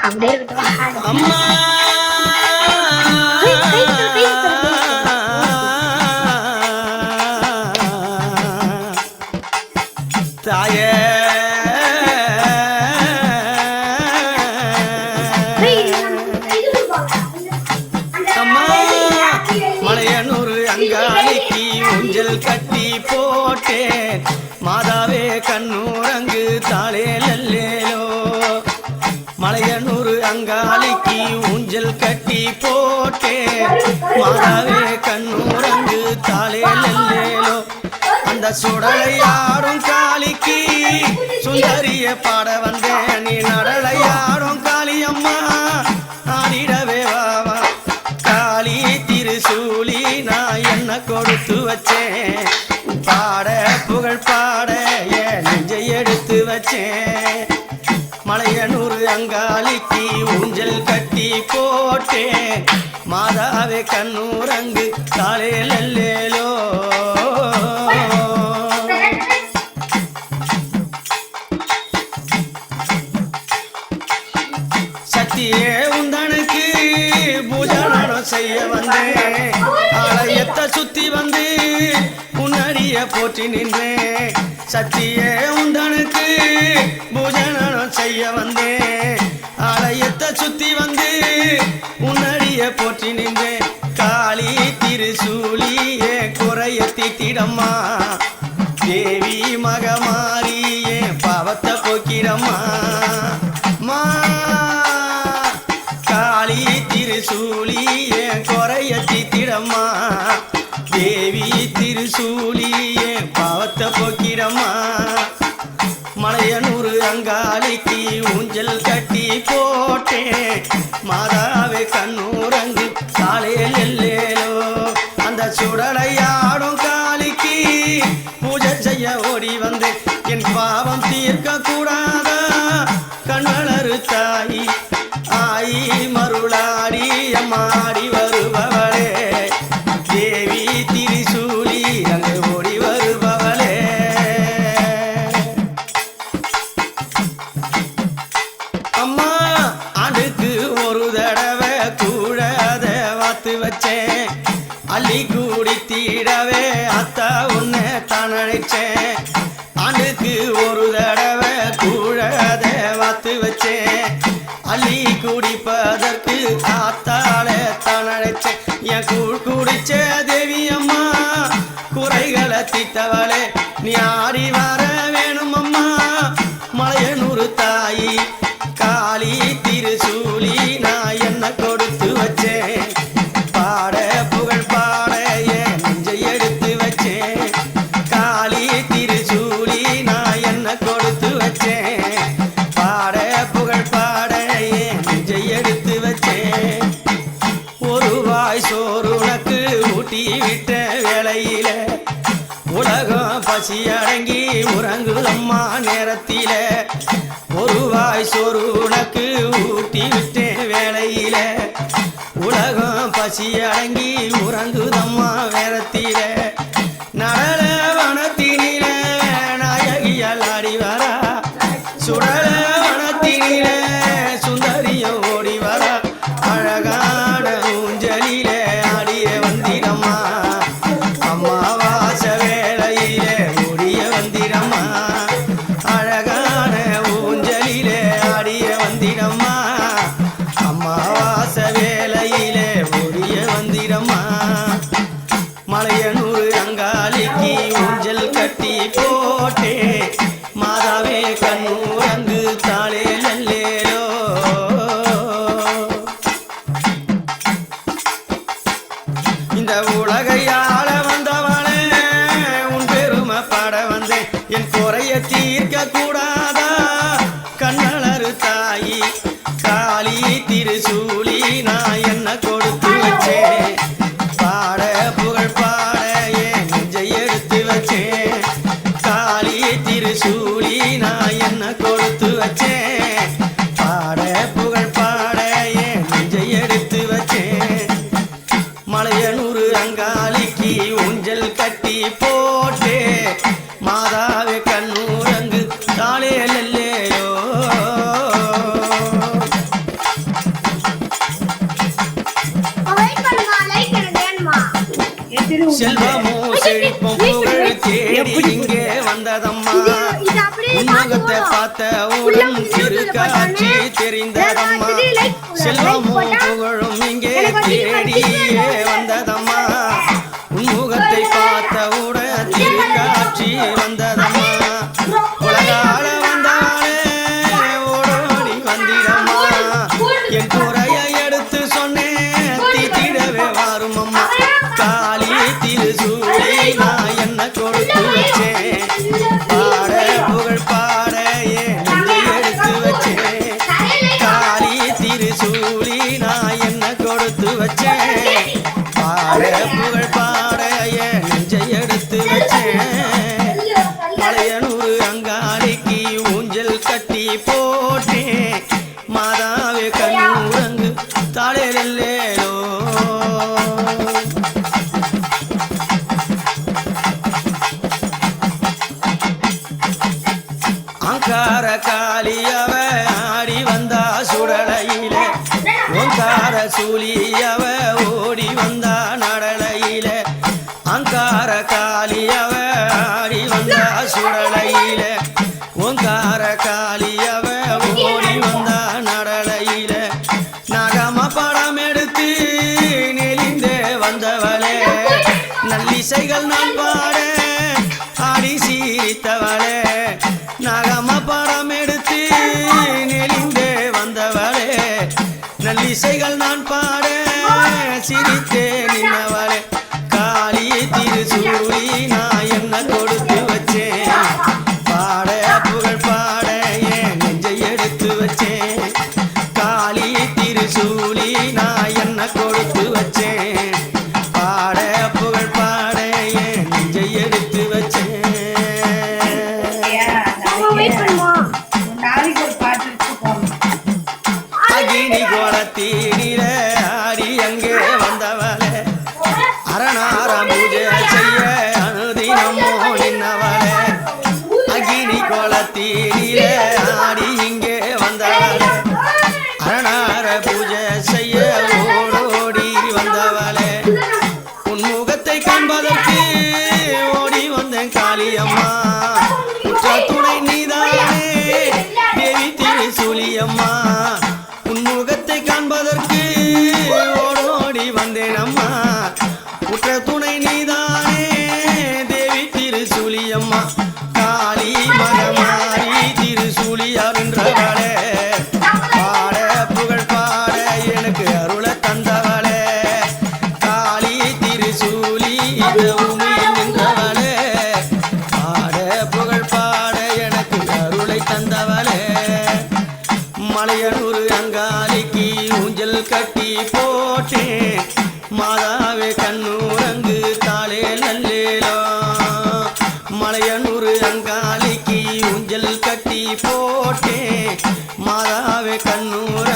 அப்படியே இருக்கட்டும். அம்மா தாயே அம்மா மலையனூர் அங்காளிக்கு ஊஞ்சல் கட்டி போட்டேன் மாதாவே கண்ணூரங்கு தாளே லல்லேலோ மலையனூர் அங்காளிக்கு ஊஞ்சல் கட்டி போட்டேன் மாதாவே கண்ணூரங்கு தாளே லல்லேலோ அந்த சுடலையாடும் காளிக்கு சுந்தரிய பாட வந்தேன் நீ நடலையாடும் காளியம்மா ஆடிடவே வாவா காளி திருசூலி நான் என்ன கொடுத்து வச்சேன் பாட புகழ் பாட என் நெஞ்சை எடுத்து வச்சேன் மலையனூர் அங்காளிக்கு ஊஞ்சல் கட்டி போட்டேன் மாதாவே கண்ணூரங்கு தாளே லல்லேலோ சக்தியே உந்தனுக்கு பூஜனம் செய்ய வந்தேன் ஆலயத்தை சுத்தி வந்து உன்னடிய போற்றி நின்றேன் சக்தியே உந்தனுக்கு பூஜனம் செய்ய வந்தேன் ஆலயத்தை சுத்தி வந்து உன்னடிய போற்றி நின்றேன் காளி திருசூலியே குறைய தீத்திடம்மா தேவி மகமாரியே பாவத்தை போக்கிடம்மா மா காளி திருசூலியே குறைய தீத்திடம்மா தேவி திருசூலியே பாவத்தை போக்கிடம்மா மலையனூர் அங்காளிக்கு ஊஞ்சல் கட்டி போட்டேன் மாதாவே கண்ணூரங்கு தாளே லல்லேலோ அந்த சுடலையாடும் காளிக்கு பூஜை செய்ய ஓடி வந்தேன் என் பாவம் தீர்க்க கூடாதா கண்ணளரு தாயி ஆயி மருளாடி அம்மாடி வருபவளே தேவி திரிசூலி அங்கு ஓடி வருபவளே அம்மா ஆண்டுக்கு ஒரு தடவை கூடாத வாத்து வச்சேன் அள்ளி கூடி தீடவே அத்தா உன்னை தான் அழைச்சேன் ஆண்டுக்கு ஒரு தடவை கூடாத வாத்து வச்சேன் அள்ளி குடிப்பதற்கு ஆத்தாளே தான் அழைச்சேன் என் கூழ் குடிச்ச தேவி அம்மா குறைகளை தீத்தவளே நீ ஆடி வர வேணும் அம்மா மலையனூர் தாயி காளி திருசூலி நான் என்ன கொடுத்து வச்சேன் பாட புகழ் பாட என் நெஞ்சை எடுத்து வச்சேன் காளி திருசூலி நான் என்ன கொடுத்து வச்சேன் பாட புகழ் பாட என் நெஞ்சை எடுத்து வச்சேன் ஒரு வாய் சோறு உனக்கு ஊட்டி விட்ட வேளையில உலகம் பசி அடங்கி உறங்குதம்மா நேரத்தில ஒரு வாய் சோறு உனக்கு ஊட்டி விட்டேன் வேளையில உலகம் பசி அடங்கி உறங்குதம்மா நேரத்தில நடல வனத்தினில நாயகியால் ஆடி வரா சுடல வனத்தினில சுந்தரியம் ஓடி வரா அழகான ஊஞ்சலில ஆடிய வந்திரம்மா அம்மாவாச வேளையில ஓடிய வந்திரம்மா அழகான ஊஞ்சலில ஆடிய வந்திரம்மா அம்மாவாச வேளையில ஓடிய வந்திரம்மா மலையனூர் அங்காளிக்கு ஊஞ்சல் கட்டி போட்டே மாதாவே கண்ணூரங்கு தாளே லல்லேலோ இந்த உலகையாள வந்தவளே உன் பெருமை பாட வந்தேன் என் குறைய தீர்க்க கூடாதா கண்ணளரு தாயி காளி திருசூலி நான் என்ன கொடுத்து வச்சேன் பாட புகழ் பாட என் நெஞ்சை எடுத்து வச்சேன் காளி திருசூலி நான் என்ன கொடுத்து வச்சேன் பாட புகழ் பாட என் நெஞ்சை எடுத்து வச்சேன் மலையனூர் அங்காளிக்கு ஊஞ்சல் கட்டி போட்டே மாதாவே கண்ணூரங்கு தாளே லல்லேலோ செல்வமும் செழிப்பும் புகழ் தேடி இங்கே வந்ததம்மா உன்னகத்தை பார்த்தவுடன் திருக்காட்சி தெரிந்ததம்மா செல்வமும் புகழும் இங்கே தேடியே வந்ததம்மா உன்முகத்தை பார்த்தவுடன் திருக்காட்சி வந்ததம்மா உலகால வந்தவளே ஓடோடி வந்திடம்மா என் குறையை எடுத்து சொன்னேன் தீட்டிடவே வாரும் அம்மா காளி திருசூலி நான் என்ன கொடுத்து வச்சேன் பாட புகழ் பாட ஏன் எடுத்து வச்சேன் காளி திருசூலி நான் என்ன கொடுத்து வச்சேன் பாட புகழ் பாட ஏன் நெஞ்சை எடுத்து வச்சேன் மலையனூர் அங்காளிக்கு ஊஞ்சல் கட்டி போட்டேன் மாதாவே கண்ணூரங்கு தாளேலோ அங்கார காளியவ ஆடி வந்தா சுடலையில ஓங்கார சூலியவ ஓடி வந்தா நடலையில அங்கார காளியவ ஆடி வந்தா சுடலையில ஓங்கார காளியவ ஓடி வந்தா நடலையில நகம படம் எடுத்து நெளிந்தே வந்தவளே நல்லிசைகள் நான் பாட ஆடி சீரித்தவளே நகம படம் எடுத்து நெளிந்தே வந்தவளே நல்லிசைகள் நான் பாட சிரித்தே நின்னவளே காளி திருசூலி நான் என்ன கொடுத்து வச்சேன் பாட புகழ் பாட ஏன் நெஞ்சை எடுத்து வச்சேன் காளி திருசூலி நான் என்ன கொடுத்து வச்சேன் பாட புகழ் பாட ஏன் நெஞ்சை எடுத்து வச்சேன் அகினி கோலத்தீனில ஆடி அங்கே வந்தவளே அரணாரம் பூஜை செய்ய அனுதினமோ நின்னவளே அகினி கோலத்தீனில ஆடி இங்கே வந்தவளே அரணார பூஜை செய்ய ஓடோடி வந்தவளே உன் முகத்தை காண்பதற்கு ஓடி வந்தேன் காளியம்மா உற்ற துணை நீதானே தேவி திருசூலியம்மா உன் முகத்தை காண்பதற்கு ஓடோடி வந்தேன் அம்மா உற்ற துணை நீதானே தேவி திருசூலியம்மா காளி மகமாரி திருசூலியார் என்றவளே பாட புகழ் பாட எனக்கு அருளை தந்தவளே காளி திருசூலி உமி நின்றவளே பாட புகழ் பாட எனக்கு அருளை தந்தவளே மலையனூர் அங்காளிக்கு ஊஞ்சல் கட்டி போட்டேன் மாதாவே கண்ணூரங்கு தாளே நல்லேலோ மலையனூர் அங்காளிக்கு ஊஞ்சல் கட்டி போட்டேன் மாதாவே கண்ணூர